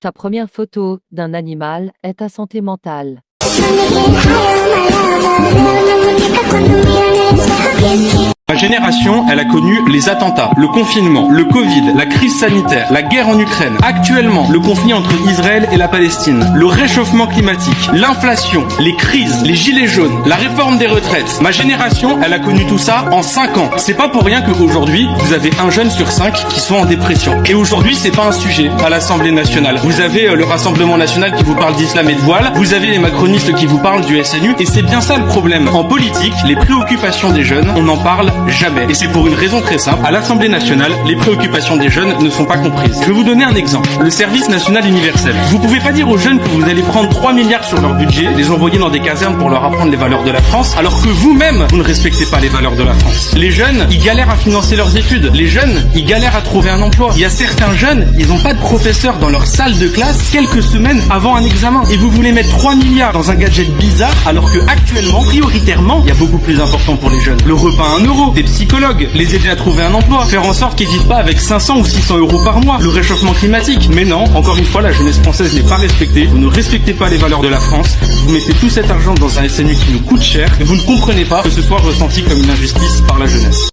Ta première photo d'un animal est ta santé mentale. Ma génération, elle a connu les attentats, le confinement, le Covid, la crise sanitaire, la guerre en Ukraine. Actuellement, le conflit entre Israël et la Palestine, le réchauffement climatique, l'inflation, les crises, les gilets jaunes, la réforme des retraites. Ma génération, elle a connu tout ça en 5 ans. C'est pas pour rien qu'aujourd'hui, vous avez un jeune sur 5 qui sont en dépression. Et aujourd'hui, c'est pas un sujet à l'Assemblée nationale. Vous avez le Rassemblement national qui vous parle d'islam et de voile, vous avez les macronistes qui vous parlent du SNU, et c'est bien ça le problème. En politique, les préoccupations des jeunes, on en parle jamais. Et c'est pour une raison très simple. À l'Assemblée nationale, les préoccupations des jeunes ne sont pas comprises. Je vais vous donner un exemple. Le service national universel. Vous pouvez pas dire aux jeunes que vous allez prendre 3 milliards sur leur budget, les envoyer dans des casernes pour leur apprendre les valeurs de la France, alors que vous-même, vous ne respectez pas les valeurs de la France. Les jeunes, ils galèrent à financer leurs études. Les jeunes, ils galèrent à trouver un emploi. Il y a certains jeunes, ils n'ont pas de professeur dans leur salle de classe quelques semaines avant un examen. Et vous voulez mettre 3 milliards dans un gadget bizarre, alors que actuellement, prioritairement, il y a beaucoup plus important pour les jeunes. Le repas à 1 euro, des psychologues, les aider à trouver un emploi, faire en sorte qu'ils vivent pas avec 500 ou 600 euros par mois, le réchauffement climatique. Mais non, encore une fois, la jeunesse française n'est pas respectée, vous ne respectez pas les valeurs de la France, vous mettez tout cet argent dans un SNU qui nous coûte cher, et vous ne comprenez pas que ce soit ressenti comme une injustice par la jeunesse.